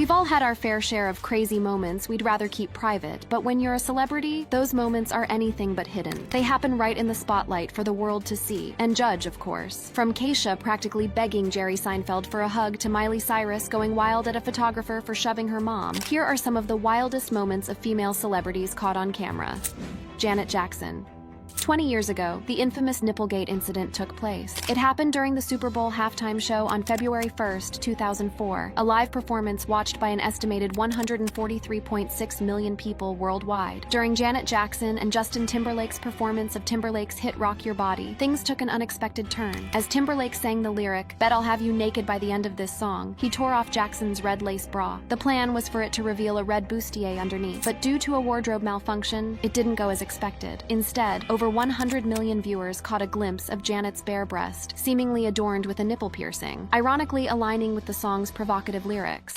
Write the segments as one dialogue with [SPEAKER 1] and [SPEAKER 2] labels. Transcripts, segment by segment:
[SPEAKER 1] We've all had our fair share of crazy moments we'd rather keep private, but when you're a celebrity, those moments are anything but hidden. They happen right in the spotlight for the world to see, and judge, of course. From Keisha practically begging Jerry Seinfeld for a hug to Miley Cyrus going wild at a photographer for shoving her mom, here are some of the wildest moments of female celebrities caught on camera. Janet Jackson. 20 years ago, the infamous Nipplegate incident took place. It happened during the Super Bowl halftime show on February 1st, 2004, a live performance watched by an estimated 143.6 million people worldwide. During Janet Jackson and Justin Timberlake's performance of Timberlake's hit Rock Your Body, things took an unexpected turn. As Timberlake sang the lyric, "Bet I'll have you naked by the end of this song," he tore off Jackson's red lace bra. The plan was for it to reveal a red bustier underneath, but due to a wardrobe malfunction, it didn't go as expected. Instead, over 100 million viewers caught a glimpse of Janet's bare breast, seemingly adorned with a nipple piercing, ironically aligning with the song's provocative lyrics.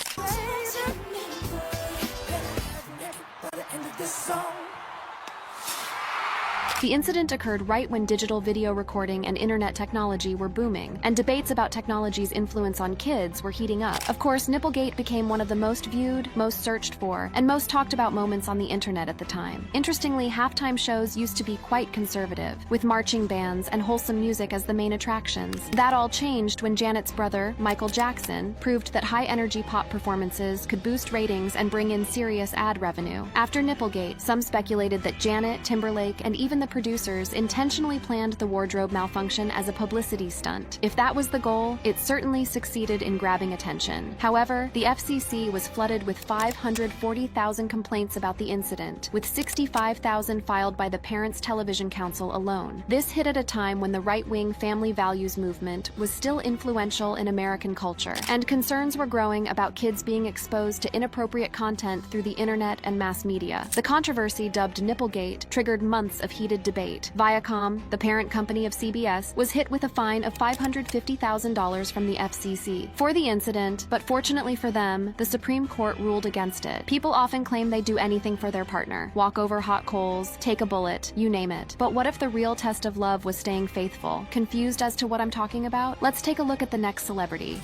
[SPEAKER 1] The incident occurred right when digital video recording and internet technology were booming, and debates about technology's influence on kids were heating up. Of course, Nipplegate became one of the most viewed, most searched for, and most talked about moments on the internet at the time. Interestingly, halftime shows used to be quite conservative, with marching bands and wholesome music as the main attractions. That all changed when Janet's brother, Michael Jackson, proved that high-energy pop performances could boost ratings and bring in serious ad revenue. After Nipplegate, some speculated that Janet, Timberlake, and even the producers intentionally planned the wardrobe malfunction as a publicity stunt. If that was the goal, it certainly succeeded in grabbing attention. However, the FCC was flooded with 540,000 complaints about the incident, with 65,000 filed by the Parents Television Council alone. This hit at a time when the right-wing family values movement was still influential in American culture, and concerns were growing about kids being exposed to inappropriate content through the internet and mass media. The controversy, dubbed Nipplegate, triggered months of heated debate. Viacom, the parent company of CBS, was hit with a fine of $550,000 from the FCC for the incident, but fortunately for them, the Supreme Court ruled against it. People often claim they'd do anything for their partner, walk over hot coals, take a bullet, you name it. But what if the real test of love was staying faithful? Confused as to what I'm talking about? Let's take a look at the next celebrity.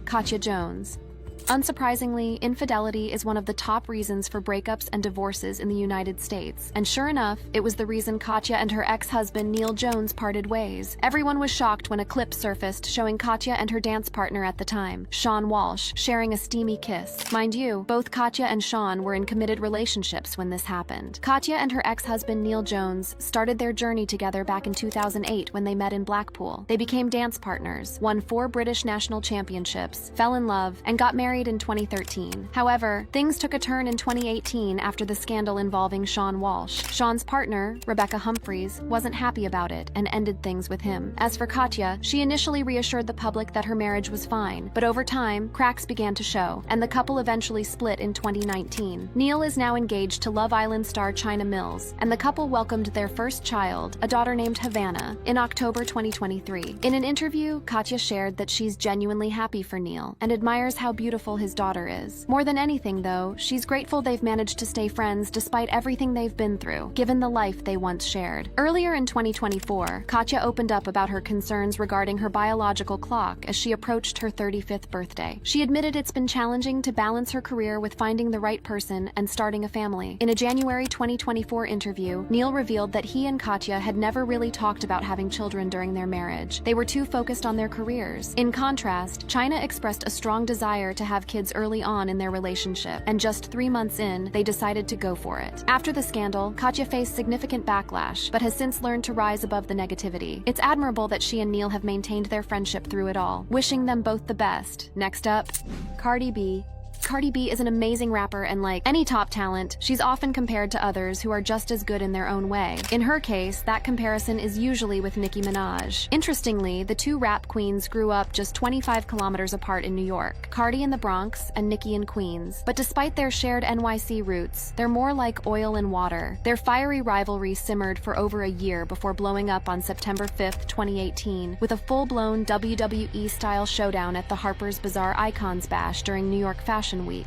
[SPEAKER 1] Katya Jones. Unsurprisingly, infidelity is one of the top reasons for breakups and divorces in the United States. And sure enough, it was the reason Katya and her ex-husband Neil Jones parted ways. Everyone was shocked when a clip surfaced showing Katya and her dance partner at the time, Sean Walsh, sharing a steamy kiss. Mind you, both Katya and Sean were in committed relationships when this happened. Katya and her ex-husband Neil Jones started their journey together back in 2008 when they met in Blackpool. They became dance partners, won 4 British national championships, fell in love, and got married in 2013. However, things took a turn in 2018 after the scandal involving Sean Walsh. Sean's partner, Rebecca Humphries, wasn't happy about it and ended things with him. As for Katya, she initially reassured the public that her marriage was fine, but over time, cracks began to show, and the couple eventually split in 2019. Neil is now engaged to Love Island star China Mills, and the couple welcomed their first child, a daughter named Havana, in October 2023. In an interview, Katya shared that she's genuinely happy for Neil and admires how beautiful his daughter is. More than anything, though, she's grateful they've managed to stay friends despite everything they've been through, given the life they once shared. Earlier in 2024, Katya opened up about her concerns regarding her biological clock as she approached her 35th birthday. She admitted it's been challenging to balance her career with finding the right person and starting a family. In a January 2024 interview, Neil revealed that he and Katya had never really talked about having children during their marriage. They were too focused on their careers. In contrast, China expressed a strong desire to have kids early on in their relationship, and just 3 months in, they decided to go for it. After the scandal, Katya faced significant backlash, but has since learned to rise above the negativity. It's admirable that she and Neil have maintained their friendship through it all. Wishing them both the best. Next up, Cardi B. Cardi B is an amazing rapper, and like any top talent, she's often compared to others who are just as good in their own way. In her case, that comparison is usually with Nicki Minaj. Interestingly, the two rap queens grew up just 25 kilometers apart in New York, Cardi in the Bronx and Nicki in Queens. But despite their shared NYC roots, they're more like oil and water. Their fiery rivalry simmered for over a year before blowing up on September 5th, 2018, with a full-blown WWE-style showdown at the Harper's Bazaar Icons Bash during New York Fashion Week.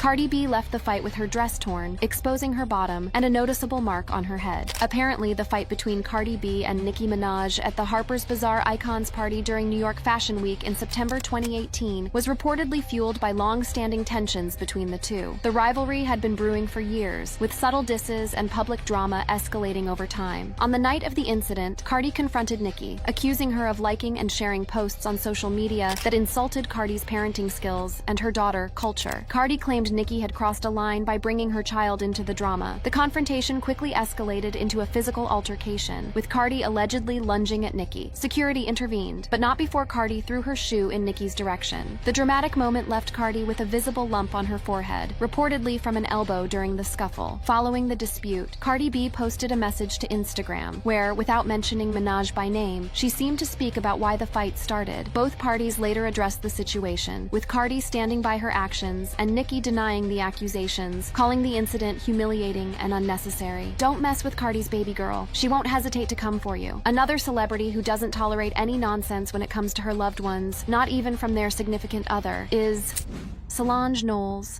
[SPEAKER 1] Cardi B left the fight with her dress torn, exposing her bottom and a noticeable mark on her head. Apparently, the fight between Cardi B and Nicki Minaj at the Harper's Bazaar Icons party during New York Fashion Week in September 2018 was reportedly fueled by long-standing tensions between the two. The rivalry had been brewing for years, with subtle disses and public drama escalating over time. On the night of the incident, Cardi confronted Nicki, accusing her of liking and sharing posts on social media that insulted Cardi's parenting skills and her daughter, Culture. Cardi claimed Nicki had crossed a line by bringing her child into the drama. The confrontation quickly escalated into a physical altercation, with Cardi allegedly lunging at Nicki. Security intervened, but not before Cardi threw her shoe in Nicki's direction. The dramatic moment left Cardi with a visible lump on her forehead, reportedly from an elbow during the scuffle. Following the dispute, Cardi B posted a message to Instagram, where, without mentioning Minaj by name, she seemed to speak about why the fight started. Both parties later addressed the situation, with Cardi standing by her actions and Nicki denying the accusations, calling the incident humiliating and unnecessary. Don't mess with Cardi's baby girl. She won't hesitate to come for you. Another celebrity who doesn't tolerate any nonsense when it comes to her loved ones, not even from their significant other, is Solange Knowles.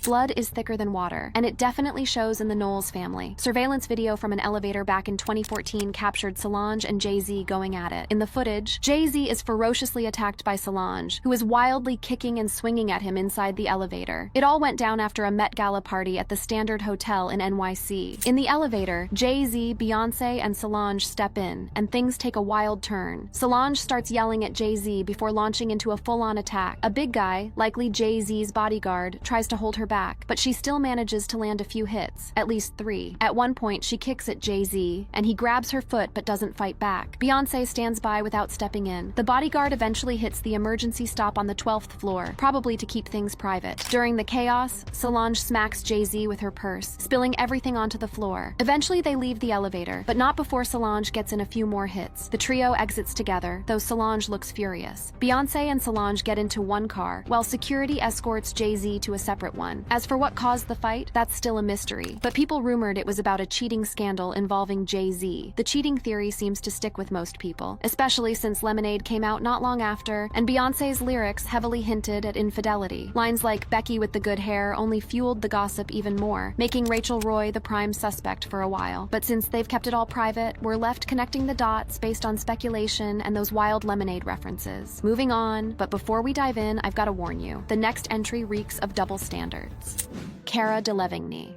[SPEAKER 1] Blood is thicker than water, and it definitely shows in the Knowles family. Surveillance video from an elevator back in 2014 captured Solange and Jay-Z going at it. In the footage, Jay-Z is ferociously attacked by Solange, who is wildly kicking and swinging at him inside the elevator. It all went down after a Met Gala party at the Standard Hotel in NYC. In the elevator, Jay-Z, Beyonce, and Solange step in, and things take a wild turn. Solange starts yelling at Jay-Z before launching into a full-on attack. A big guy, likely Jay-Z's bodyguard, tries to hold her back, but she still manages to land a few hits, at least 3. At one point, she kicks at Jay-Z, and he grabs her foot but doesn't fight back. Beyonce stands by without stepping in. The bodyguard eventually hits the emergency stop on the 12th floor, probably to keep things private. During the chaos, Solange smacks Jay-Z with her purse, spilling everything onto the floor. Eventually, they leave the elevator, but not before Solange gets in a few more hits. The trio exits together, though Solange looks furious. Beyonce and Solange get into one car, while security escorts Jay-Z to a separate one. As for what caused the fight, that's still a mystery, but people rumored it was about a cheating scandal involving Jay-Z. The cheating theory seems to stick with most people, especially since Lemonade came out not long after, and Beyonce's lyrics heavily hinted at infidelity. Lines like "Becky with the good hair" only fueled the gossip even more, making Rachel Roy the prime suspect for a while. But since they've kept it all private, we're left connecting the dots based on speculation and those wild Lemonade references. Moving on, but before we dive in, I've got to warn you. The next entry reeks of double standards. Cara Delevingne.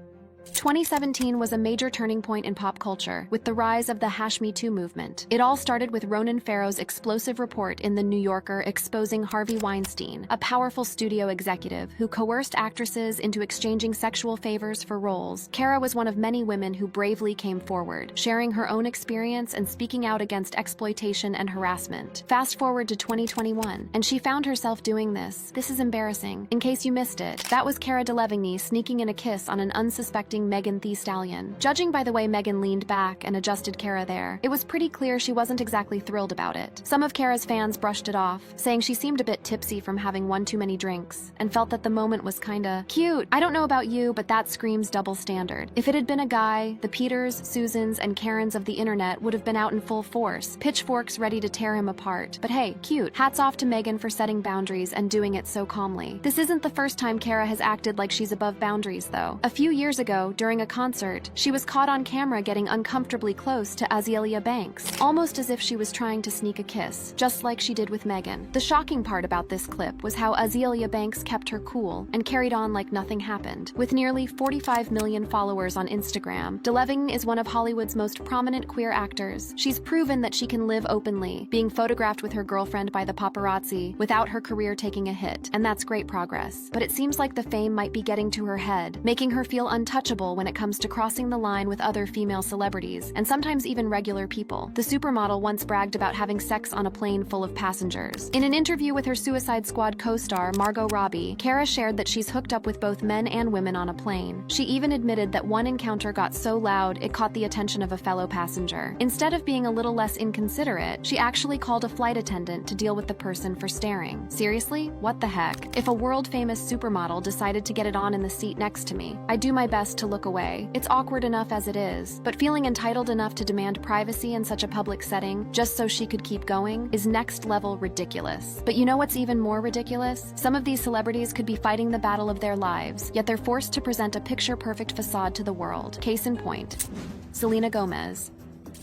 [SPEAKER 1] 2017 was a major turning point in pop culture, with the rise of the #MeToo movement. It all started with Ronan Farrow's explosive report in The New Yorker exposing Harvey Weinstein, a powerful studio executive who coerced actresses into exchanging sexual favors for roles. Cara was one of many women who bravely came forward, sharing her own experience and speaking out against exploitation and harassment. Fast forward to 2021, and she found herself doing this. This is embarrassing. In case you missed it, that was Cara Delevingne sneaking in a kiss on an unsuspecting Megan Thee Stallion. Judging by the way Megan leaned back and adjusted Cara there, it was pretty clear she wasn't exactly thrilled about it. Some of Cara's fans brushed it off, saying she seemed a bit tipsy from having one too many drinks, and felt that the moment was kinda cute. I don't know about you, but that screams double standard. If it had been a guy, the Peters, Susans, and Karens of the internet would have been out in full force, pitchforks ready to tear him apart. But hey, cute. Hats off to Megan for setting boundaries and doing it so calmly. This isn't the first time Cara has acted like she's above boundaries, though. A few years ago, during a concert, she was caught on camera getting uncomfortably close to Azealia Banks, almost as if she was trying to sneak a kiss, just like she did with Megan. The shocking part about this clip was how Azealia Banks kept her cool and carried on like nothing happened. With nearly 45 million followers on Instagram, Delevingne is one of Hollywood's most prominent queer actors. She's proven that she can live openly, being photographed with her girlfriend by the paparazzi without her career taking a hit, and that's great progress. But it seems like the fame might be getting to her head, making her feel untouchable when it comes to crossing the line with other female celebrities, and sometimes even regular people. The supermodel once bragged about having sex on a plane full of passengers. In an interview with her Suicide Squad co-star Margot Robbie, Cara shared that she's hooked up with both men and women on a plane. She even admitted that one encounter got so loud it caught the attention of a fellow passenger. Instead of being a little less inconsiderate, she actually called a flight attendant to deal with the person for staring. Seriously? What the heck? If a world-famous supermodel decided to get it on in the seat next to me, I'd do my best to to look away. It's awkward enough as it is, but feeling entitled enough to demand privacy in such a public setting just so she could keep going is next level ridiculous. But you know what's even more ridiculous? Some of these celebrities could be fighting the battle of their lives, yet they're forced to present a picture-perfect facade to the world. Case in point, Selena Gomez.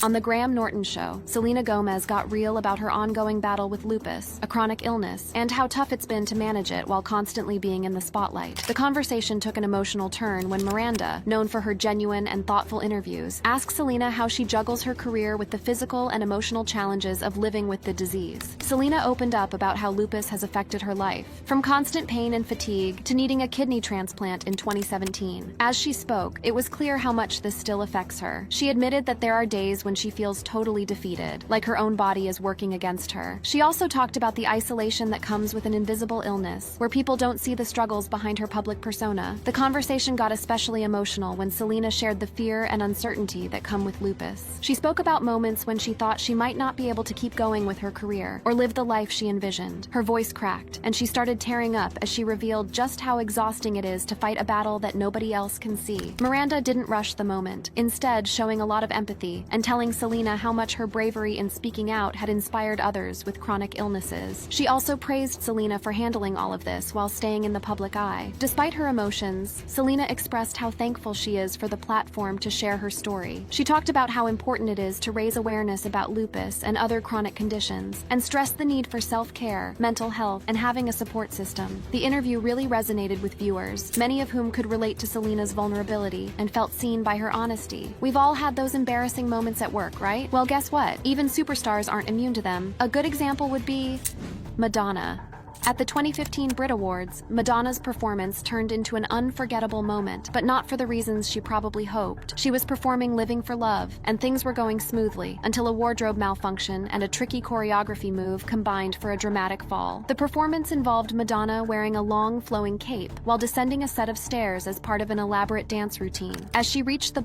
[SPEAKER 1] On The Graham Norton Show, Selena Gomez got real about her ongoing battle with lupus, a chronic illness, and how tough it's been to manage it while constantly being in the spotlight. The conversation took an emotional turn when Miranda, known for her genuine and thoughtful interviews, asked Selena how she juggles her career with the physical and emotional challenges of living with the disease. Selena opened up about how lupus has affected her life, from constant pain and fatigue to needing a kidney transplant in 2017. As she spoke, it was clear how much this still affects her. She admitted that there are days when she feels totally defeated, like her own body is working against her. She also talked about the isolation that comes with an invisible illness, where people don't see the struggles behind her public persona. The conversation got especially emotional when Selena shared the fear and uncertainty that come with lupus. She spoke about moments when she thought she might not be able to keep going with her career or live the life she envisioned. Her voice cracked, and she started tearing up as she revealed just how exhausting it is to fight a battle that nobody else can see. Miranda didn't rush the moment, instead showing a lot of empathy and telling Selena how much her bravery in speaking out had inspired others with chronic illnesses. She also praised Selena for handling all of this while staying in the public eye. Despite her emotions, Selena expressed how thankful she is for the platform to share her story. She talked about how important it is to raise awareness about lupus and other chronic conditions, and stressed the need for self-care, mental health, and having a support system. The interview really resonated with viewers, many of whom could relate to Selena's vulnerability and felt seen by her honesty. We've all had those embarrassing moments at work, right? Well, guess what? Even superstars aren't immune to them. A good example would be Madonna. At the 2015 Brit Awards, Madonna's performance turned into an unforgettable moment, but not for the reasons she probably hoped. She was performing Living for Love, and things were going smoothly, until a wardrobe malfunction and a tricky choreography move combined for a dramatic fall. The performance involved Madonna wearing a long, flowing cape while descending a set of stairs as part of an elaborate dance routine. As she reached the